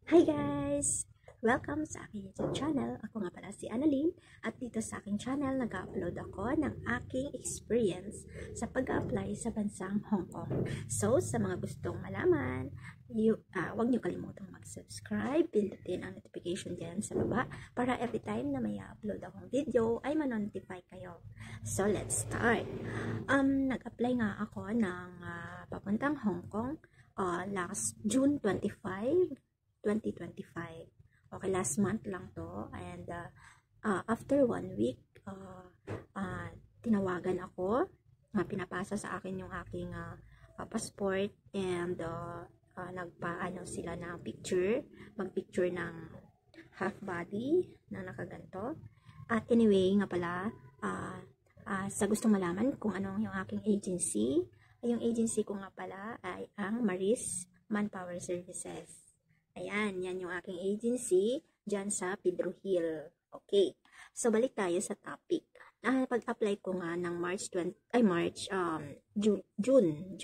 Hi guys! Welcome sa aking YouTube channel. Ako nga pala si Annalyn at dito sa aking channel nag-upload ako ng aking experience sa pag-apply sa bansang Hong Kong. So, sa mga gustong malaman, huwag niyo kalimutang mag-subscribe, pindutin ang notification dyan sa baba para every time na may upload akong video ay ma-notify kayo. So, let's start! Nag-apply nga ako ng papuntang Hong Kong last June 25, 2025. Okay, last month lang to. And after 1 week, tinawagan ako. Pinapasa sa akin yung aking passport and nagpaano sila ng picture. Mag-picture ng half body na nakaganto. At anyway, nga pala, sa gustong malaman kung anong yung aking agency, yung agency ko nga pala ay ang Maris Manpower Services. Ayan, yan yung aking agency dyan sa Pedro Hill. Okay. So, balik tayo sa topic. Pag-apply ko nga ng June 25.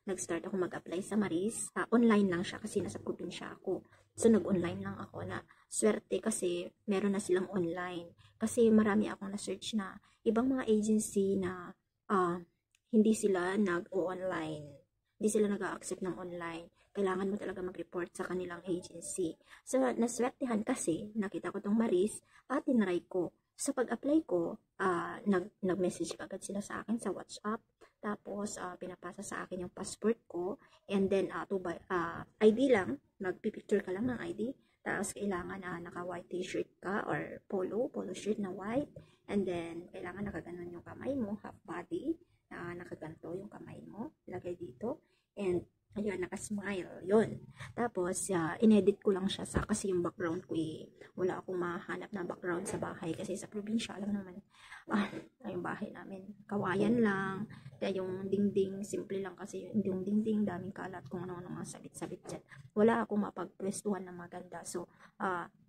Nag-start ako mag-apply sa Maris. Online lang siya kasi nasa probinsya ako. So, nag-online lang ako na swerte kasi meron na silang online. Kasi marami akong na-search na ibang mga agency na hindi sila nag-online. Hindi sila nag-accept ng online. Kailangan mo talaga mag-report sa kanilang agency. So, naswertehan kasi, nakita ko tong Maris at tinry ko. Sa pag-apply ko, nag-message agad sila sa akin sa WhatsApp. Tapos, pinapasa sa akin yung passport ko. And then, ID lang. Nagpipicture ka lang ng ID. Tapos, kailangan naka-white t-shirt ka or polo shirt na white. And then, kailangan nakaganon yung kamay mo, half body. Nakaganto yung kamay mo. Lagay dito. And, ayun, naka-smile. Yun. Tapos, inedit ko lang siya kasi yung background ko wala akong mahanap na background sa bahay. Kasi sa probinsya, alam naman, yung bahay namin, kawayan lang. Kaya yung dingding, simple lang kasi yung dingding, daming kalat kung ano-ano mga sabit-sabit dyan. Wala akong mapagpwestuhan na maganda. So,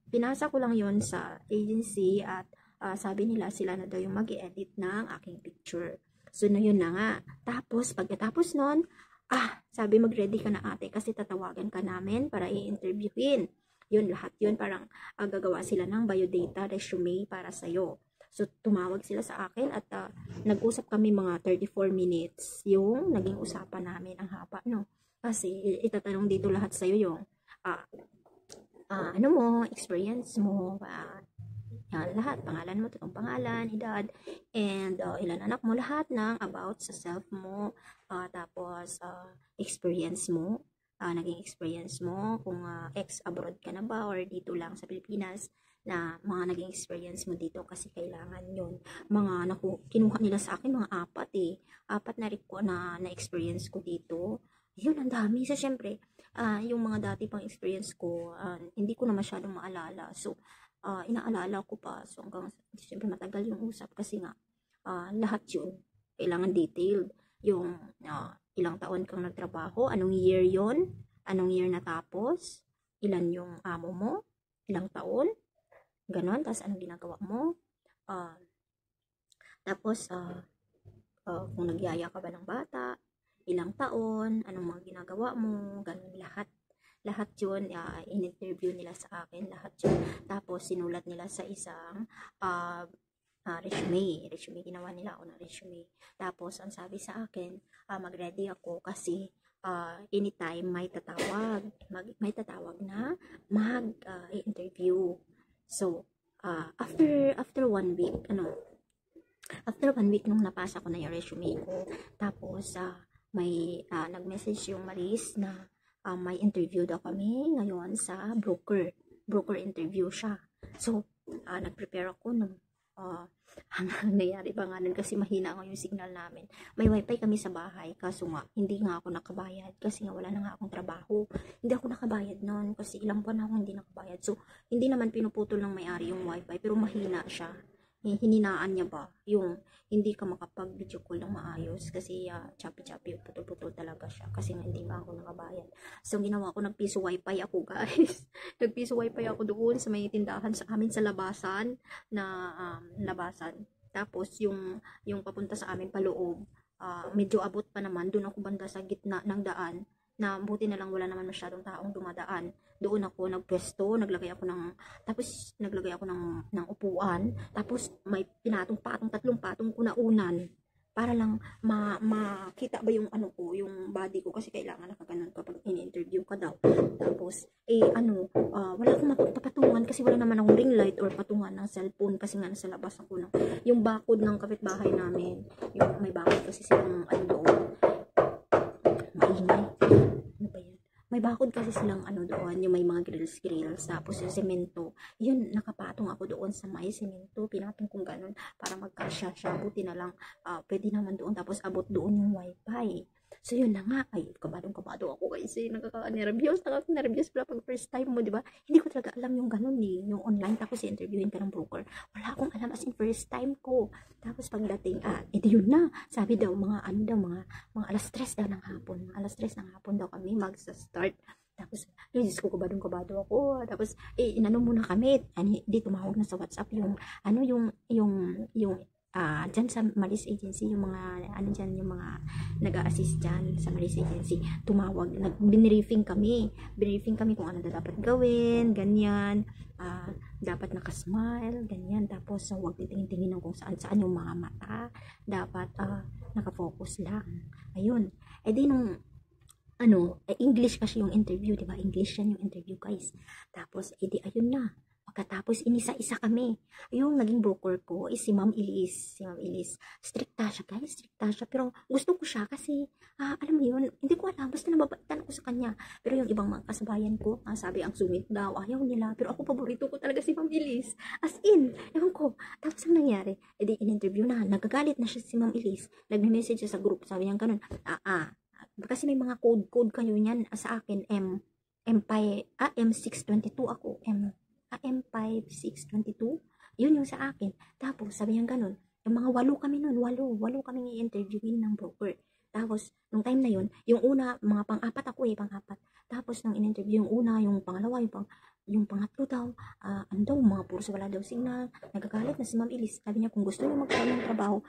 pinasa ko lang yun sa agency at sabi nila sila na daw yung mag-edit ng aking picture. So, na yun na nga. Tapos, pagkatapos nun, sabi mag-ready ka na ate kasi tatawagan ka namin para i-interviewin. Yun, lahat yun. Parang gagawa sila ng biodata, resume para sa'yo. So, tumawag sila sa akin at nag-usap kami mga 34 minutes yung naging usapan namin ang haba, no? Kasi itatanong dito lahat sa'yo yung ano mo, experience mo, yan, lahat, pangalan mo, totoong pangalan, edad, and ilan anak mo, lahat ng about sa self mo, tapos experience mo, naging experience mo, kung ex-abroad ka na ba, or dito lang sa Pilipinas, na mga naging experience mo dito kasi kailangan yun. Mga kinuha nila sa akin, mga apat na rin ko na experience ko dito. Yun, ang dami. So, syempre, yung mga dati pang experience ko, hindi ko na masyadong maalala. So, inaalala ko pa. So, hanggang, siyempre, matagal yung usap kasi nga, lahat yun, kailangan detailed. Yung, ilang taon kang nagtrabaho, anong year yon, anong year natapos, ilan yung amo mo, ilang taon, ganon, tapos anong ginagawa mo, tapos, kung nagyaya ka ba ng bata, ilang taon, anong mga ginagawa mo, ganon, lahat yun, in-interview nila sa akin, lahat yun. Tapos, sinulat nila sa isang resume, ginawa nila ako ng resume. Tapos, ang sabi sa akin, mag-ready ako kasi anytime may tatawag na mag-interview. So, after 1 week, after 1 week nung napasa ko na yung resume ko, tapos, may nag-message yung Maris na may interview daw kami ngayon sa broker interview siya. So, nag-prepare ako nung nangyari pa nga nun kasi mahina nga yung signal namin. May wifi kami sa bahay kaso nga hindi nga ako nakabayad kasi nga wala na nga akong trabaho. Hindi ako nakabayad nun kasi ilang buwan ako hindi nakabayad. So, hindi naman pinuputol ng may-ari yung wifi pero mahina siya. Hininaan niya ba yung hindi ka makapag-video call ng maayos kasi choppy-choppy, putol-putol talaga siya kasi nga hindi nga ako nakabayad. So, ginawa ko, nagpiso wifi ako guys. Nagpiso wifi ako doon sa may tindahan sa amin sa labasan na labasan. Tapos, yung papunta sa amin paloob, medyo abot pa naman. Doon ako banda sa gitna ng daan. na buti na lang wala naman masyadong taong dumadaan. Doon ako nagpwesto, naglagay ako ng upuan, tapos may pinatong-patong, 3 patong kunaunan para lang makita ba yung ano ko, yung body ko, kasi kailangan nakaganon kapag ini-interview ka daw. Tapos wala akong mapapatungan kasi wala naman akong ring light or patungan ng cellphone kasi nga nasa labas ako ng yung bakod ng kapitbahay namin. Yung may bakod kasi silang doon. Maingay. Ano ba yan? May bakod kasi silang doon, yung may mga grills, tapos yung semento, yun, nakapatong ako doon sa may semento, pinatong kong ganun, para magkasya siya, buti na lang, pwede naman doon, tapos abot doon yung wifi. So yun na nga, ay, kabadong-kabado ako kasi nakaka-nervyos pala pag first time mo, di ba? Hindi ko talaga alam yung ganun yung online, tapos i-interviewin ka ng broker. Wala akong alam as in first time ko. Tapos pagdating, edi yun na, sabi daw, mga alas 3 daw ng hapon. Alas 3 ng hapon daw kami magsa-start. Tapos, Diyos ko, kabadong-kabado ako. Tapos, inano muna kami. Di tumawag na sa WhatsApp dyan sa Maris Agency, yung mga, yung mga nag-a-assist dyan sa Maris Agency, tumawag, binriefing kami kung ano dapat gawin, ganyan, dapat nakasmile, ganyan, tapos huwag titingin-tingin kung saan yung mga mata, dapat nakafocus lang, ayun, di nung English kasi yung interview, diba? English yan yung interview, guys. Tapos, ayun na. Pagkatapos, inisa-isa kami. Yung naging broker ko is si Ma'am Elise. Stricta siya, guys. Stricta siya. Pero gusto ko siya kasi, alam mo yun, hindi ko alam. Basta nababaitan ako sa kanya. Pero yung ibang mga kasabayan ko, sabi ang sungit daw, ayaw nila. Pero ako, paborito ko talaga si Ma'am Elise. As in, ewan ko. Tapos ang nangyari, in-interview na. Nagagalit na siya si Ma'am Elise. Nag-message siya sa group. Sabi niya ganun, kasi may mga code kayo niyan sa akin, M622 ako, M5622, yun yung sa akin. Tapos, sabi niya ganun, yung mga 8 kami nun, 8 kaming i-interviewin ng broker. Tapos, nung time na yun, yung una, mga pang-apat ako pang-apat. Tapos, nung in-interview yung una, yung pangalawa, yung pangatlo daw, mga puros wala daw signal. Nagagalit na si Ma'am Elise. Sabi niya, kung gusto niyo magkaroon ng trabaho,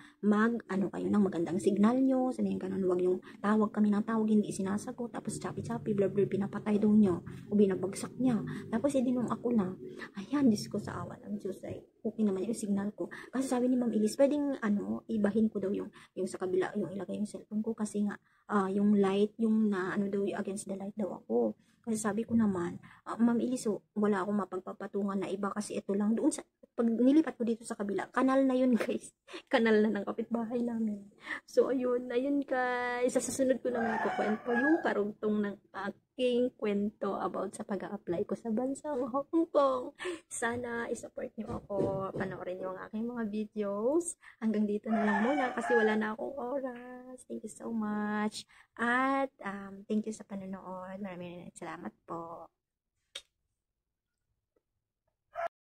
kayo ng magandang signal nyo. Sabi niya ganun, huwag yung tawag kami ng tawag, hindi sinasagot. Tapos chapi-chapi, blah blah, pinapatay daw niya. O binabagsak niya. Tapos nung ako na, ayan, Diyos ko sa awa ng Diyos, ay okay naman yung signal ko. Kasi sabi ni Ma'am Elise, pwedeng ibahin ko daw yung sa kabila, yung ilagay yung cellphone ko kasi nga, yung light, yung against the light daw ako. Kasi sabi ko naman, Ma'am Elise, wala akong mapagpapatungan na iba kasi ito lang. Doon pag nilipat ko dito sa kabila, kanal na yun, guys. Kanal na ng kapitbahay namin. So, ayun guys. Sa susunod ko naman kukwento yung karugtong ng aking kwento about sa pag-a-apply ko sa bansang Hong Kong. Sana isupport niyo ako. Panoorin niyo ang aking mga videos. Hanggang dito na lang muna kasi wala na akong oras. Thank you so much. At thank you sa panonood. Maraming salamat po.